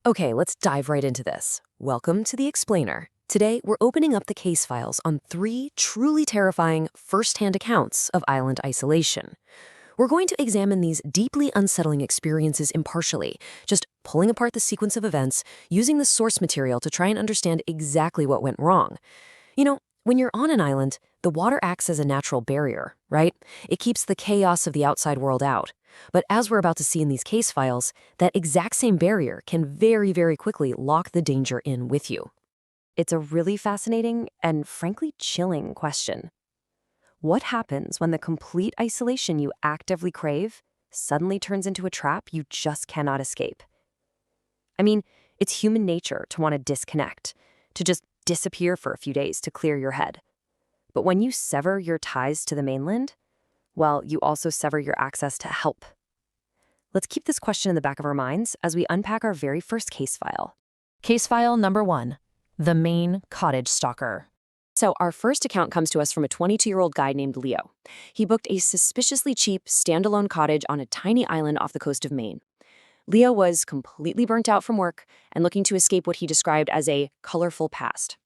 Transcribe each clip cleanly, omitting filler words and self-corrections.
Okay, let's dive right into this. Welcome to The Explainer. Today, we're opening up the case files on three truly terrifying first-hand accounts of island isolation. We're going to examine these deeply unsettling experiences impartially, just pulling apart the sequence of events, using the source material to try and understand exactly what went wrong. You know, when you're on an island, the water acts as a natural barrier, right? It keeps the chaos of the outside world out. But as we're about to see in these case files, that exact same barrier can very, very quickly lock the danger in with you. It's a really fascinating and frankly chilling question. What happens when the complete isolation you actively crave suddenly turns into a trap you just cannot escape? I mean, it's human nature to want to disconnect, to just disappear for a few days to clear your head. But when you sever your ties to the mainland, well, you also sever your access to help. Let's keep this question in the back of our minds as we unpack our very first case file. Case file number 1, the Maine cottage stalker. So our first account comes to us from a 22-year-old guy named Leo. He booked a suspiciously cheap, standalone cottage on a tiny island off the coast of Maine. Leo was completely burnt out from work and looking to escape what he described as a colorful past.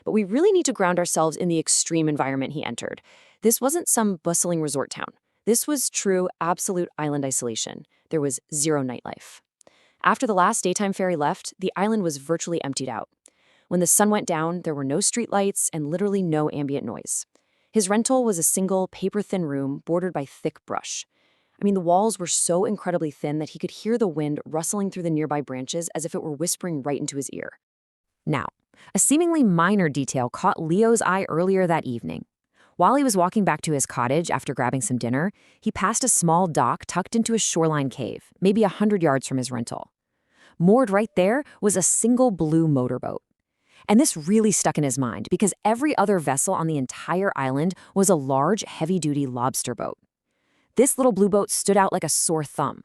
But we really need to ground ourselves in the extreme environment he entered. This wasn't some bustling resort town. This was true, absolute island isolation. There was zero nightlife. After the last daytime ferry left, the island was virtually emptied out. When the sun went down, there were no streetlights and literally no ambient noise. His rental was a single, paper-thin room bordered by thick brush. I mean, the walls were so incredibly thin that he could hear the wind rustling through the nearby branches as if it were whispering right into his ear. Now, a seemingly minor detail caught Leo's eye earlier that evening. While he was walking back to his cottage after grabbing some dinner, he passed a small dock tucked into a shoreline cave, maybe 100 yards from his rental. Moored right there was a single blue motorboat. And this really stuck in his mind because every other vessel on the entire island was a large, heavy-duty lobster boat. This little blue boat stood out like a sore thumb.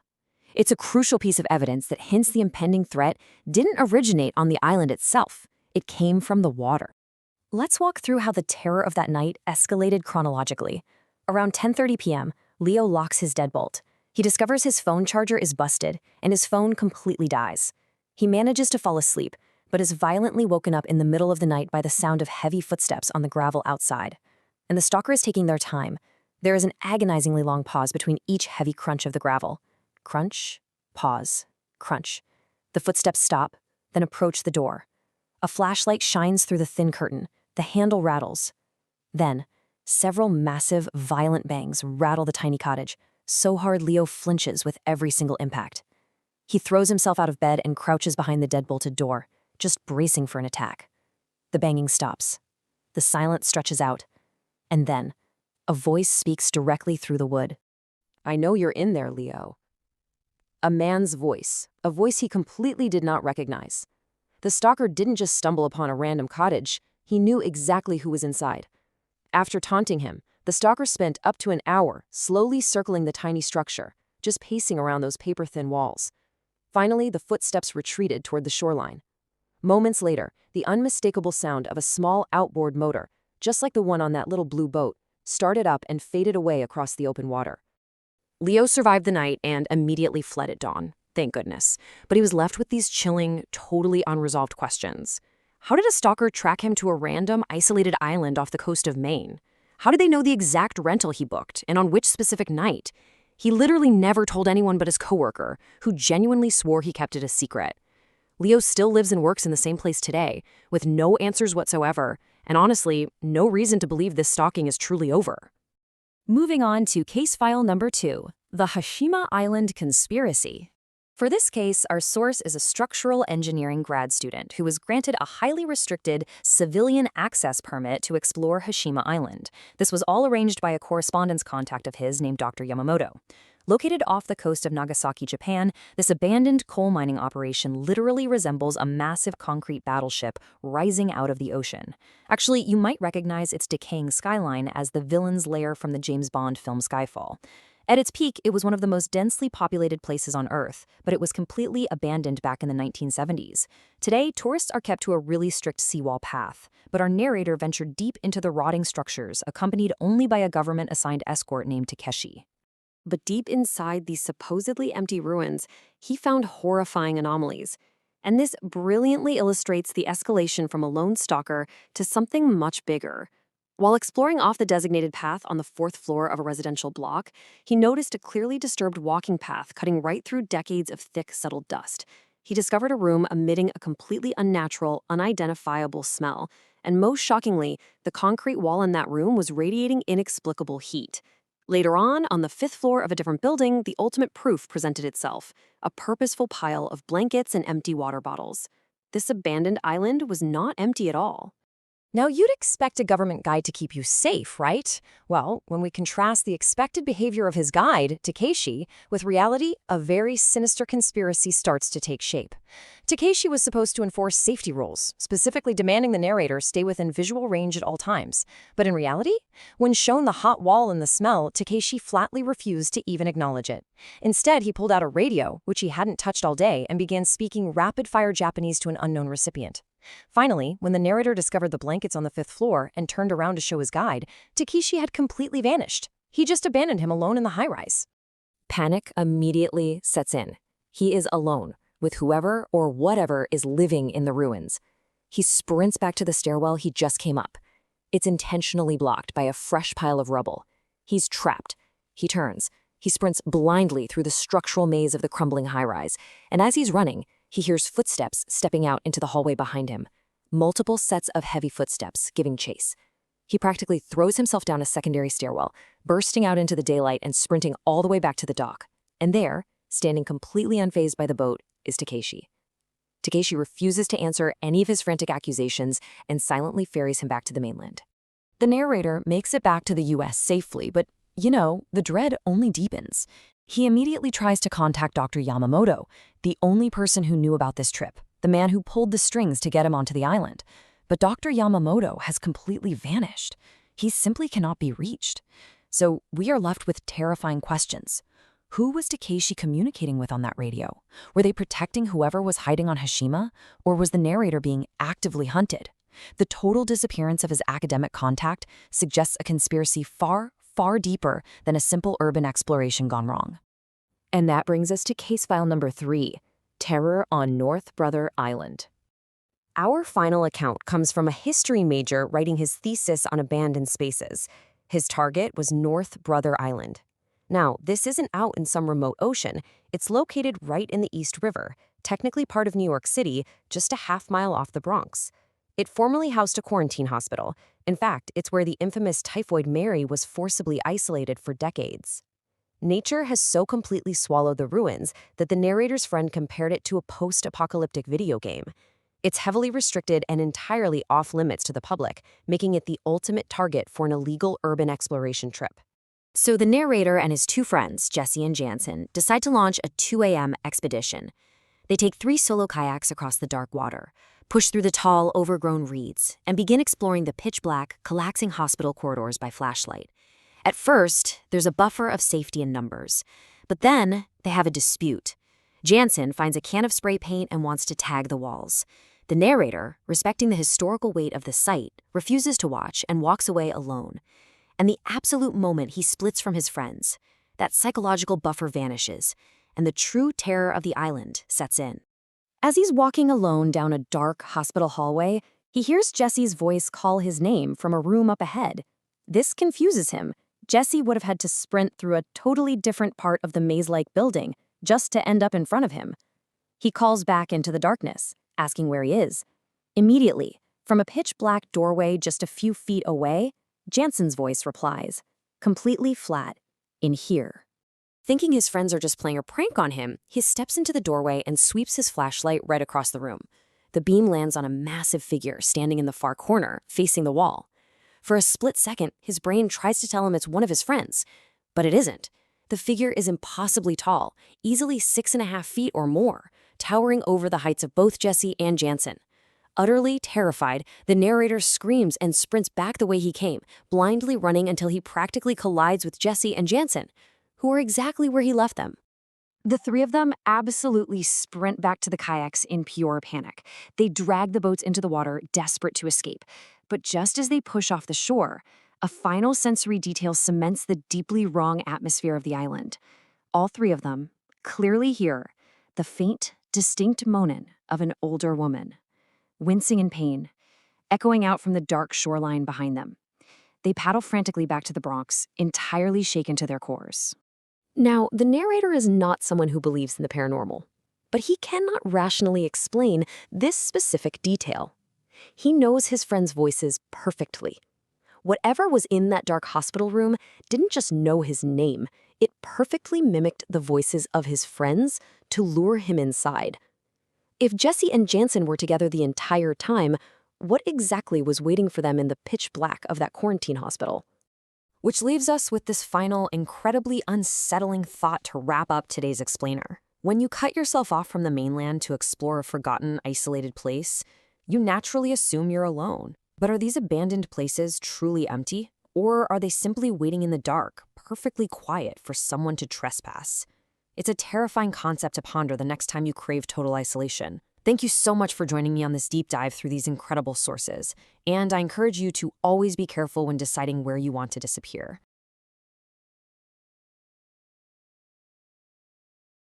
It's a crucial piece of evidence that hints the impending threat didn't originate on the island itself. It came from the water. Let's walk through how the terror of that night escalated chronologically. Around 10:30 p.m., Leo locks his deadbolt. He discovers his phone charger is busted, and his phone completely dies. He manages to fall asleep, but is violently woken up in the middle of the night by the sound of heavy footsteps on the gravel outside. And the stalker is taking their time. There is an agonizingly long pause between each heavy crunch of the gravel. Crunch, pause, crunch. The footsteps stop, then approach the door. A flashlight shines through the thin curtain. The handle rattles. Then, several massive, violent bangs rattle the tiny cottage, so hard Leo flinches with every single impact. He throws himself out of bed and crouches behind the dead-bolted door, just bracing for an attack. The banging stops. The silence stretches out. And then, a voice speaks directly through the wood. "I know you're in there, Leo." A man's voice, a voice he completely did not recognize. The stalker didn't just stumble upon a random cottage. He knew exactly who was inside. After taunting him, the stalker spent up to an hour slowly circling the tiny structure, just pacing around those paper-thin walls. Finally, the footsteps retreated toward the shoreline. Moments later, the unmistakable sound of a small outboard motor, just like the one on that little blue boat, started up and faded away across the open water. Leo survived the night and immediately fled at dawn, thank goodness. But he was left with these chilling, totally unresolved questions. How did a stalker track him to a random, isolated island off the coast of Maine? How did they know the exact rental he booked, and on which specific night? He literally never told anyone but his coworker, who genuinely swore he kept it a secret. Leo still lives and works in the same place today, with no answers whatsoever, and honestly, no reason to believe this stalking is truly over. Moving on to case file number 2, the Hashima Island Conspiracy. For this case, our source is a structural engineering grad student who was granted a highly restricted civilian access permit to explore Hashima Island. This was all arranged by a correspondence contact of his named Dr. Yamamoto. Located off the coast of Nagasaki, Japan, this abandoned coal mining operation literally resembles a massive concrete battleship rising out of the ocean. Actually, you might recognize its decaying skyline as the villain's lair from the James Bond film Skyfall. At its peak, it was one of the most densely populated places on Earth, but it was completely abandoned back in the 1970s. Today, tourists are kept to a really strict seawall path, but our narrator ventured deep into the rotting structures, accompanied only by a government-assigned escort named Takeshi. But deep inside these supposedly empty ruins, he found horrifying anomalies. And this brilliantly illustrates the escalation from a lone stalker to something much bigger. While exploring off the designated path on the fourth floor of a residential block, he noticed a clearly disturbed walking path cutting right through decades of thick, settled dust. He discovered a room emitting a completely unnatural, unidentifiable smell, and most shockingly, the concrete wall in that room was radiating inexplicable heat. Later on the fifth floor of a different building, the ultimate proof presented itself, a purposeful pile of blankets and empty water bottles. This abandoned island was not empty at all. Now, you'd expect a government guide to keep you safe, right? Well, when we contrast the expected behavior of his guide, Takeshi, with reality, a very sinister conspiracy starts to take shape. Takeshi was supposed to enforce safety rules, specifically demanding the narrator stay within visual range at all times. But in reality, when shown the hot wall and the smell, Takeshi flatly refused to even acknowledge it. Instead, he pulled out a radio, which he hadn't touched all day, and began speaking rapid-fire Japanese to an unknown recipient. Finally, when the narrator discovered the blankets on the fifth floor and turned around to show his guide, Takeshi had completely vanished. He just abandoned him alone in the high-rise. Panic immediately sets in. He is alone, with whoever or whatever is living in the ruins. He sprints back to the stairwell he just came up. It's intentionally blocked by a fresh pile of rubble. He's trapped. He turns. He sprints blindly through the structural maze of the crumbling high-rise, and as he's running, he hears footsteps stepping out into the hallway behind him. Multiple sets of heavy footsteps giving chase. He practically throws himself down a secondary stairwell, bursting out into the daylight and sprinting all the way back to the dock. And there, standing completely unfazed by the boat, is Takeshi. Takeshi refuses to answer any of his frantic accusations and silently ferries him back to the mainland. The narrator makes it back to the US safely, but, the dread only deepens. He immediately tries to contact Dr. Yamamoto, the only person who knew about this trip, the man who pulled the strings to get him onto the island. But Dr. Yamamoto has completely vanished. He simply cannot be reached. So we are left with terrifying questions. Who was Takeshi communicating with on that radio? Were they protecting whoever was hiding on Hashima, or was the narrator being actively hunted? The total disappearance of his academic contact suggests a conspiracy far deeper than a simple urban exploration gone wrong. And that brings us to case file number 3, Terror on North Brother Island. Our final account comes from a history major writing his thesis on abandoned spaces. His target was North Brother Island. Now, this isn't out in some remote ocean. It's located right in the East River, technically part of New York City, just a half-mile off the Bronx. It formerly housed a quarantine hospital. In fact, it's where the infamous Typhoid Mary was forcibly isolated for decades. Nature has so completely swallowed the ruins that the narrator's friend compared it to a post-apocalyptic video game. It's heavily restricted and entirely off-limits to the public, making it the ultimate target for an illegal urban exploration trip. So the narrator and his 2 friends, Jesse and Jansen, decide to launch a 2 a.m. expedition. They take 3 solo kayaks across the dark water, push through the tall, overgrown reeds, and begin exploring the pitch-black, collapsing hospital corridors by flashlight. At first, there's a buffer of safety in numbers. But then, they have a dispute. Jansen finds a can of spray paint and wants to tag the walls. The narrator, respecting the historical weight of the site, refuses to watch and walks away alone. And the absolute moment he splits from his friends, that psychological buffer vanishes, and the true terror of the island sets in. As he's walking alone down a dark hospital hallway, he hears Jesse's voice call his name from a room up ahead. This confuses him. Jesse would have had to sprint through a totally different part of the maze-like building just to end up in front of him. He calls back into the darkness, asking where he is. Immediately, from a pitch-black doorway just a few feet away, Jansen's voice replies, completely flat, in here. Thinking his friends are just playing a prank on him, he steps into the doorway and sweeps his flashlight right across the room. The beam lands on a massive figure standing in the far corner, facing the wall. For a split second, his brain tries to tell him it's one of his friends, but it isn't. The figure is impossibly tall, easily 6.5 feet or more, towering over the heights of both Jesse and Jansen. Utterly terrified, the narrator screams and sprints back the way he came, blindly running until he practically collides with Jesse and Jansen, who are exactly where he left them. The 3 of them absolutely sprint back to the kayaks in pure panic. They drag the boats into the water, desperate to escape. But just as they push off the shore, a final sensory detail cements the deeply wrong atmosphere of the island. All 3 of them clearly hear the faint, distinct moanin of an older woman, wincing in pain, echoing out from the dark shoreline behind them. They paddle frantically back to the Bronx, entirely shaken to their cores. Now, the narrator is not someone who believes in the paranormal, but he cannot rationally explain this specific detail. He knows his friends' voices perfectly. Whatever was in that dark hospital room didn't just know his name, it perfectly mimicked the voices of his friends to lure him inside. If Jesse and Jansen were together the entire time, what exactly was waiting for them in the pitch black of that quarantine hospital? Which leaves us with this final, incredibly unsettling thought to wrap up today's explainer. When you cut yourself off from the mainland to explore a forgotten, isolated place, you naturally assume you're alone. But are these abandoned places truly empty? Or are they simply waiting in the dark, perfectly quiet for someone to trespass? It's a terrifying concept to ponder the next time you crave total isolation. Thank you so much for joining me on this deep dive through these incredible sources, and I encourage you to always be careful when deciding where you want to disappear.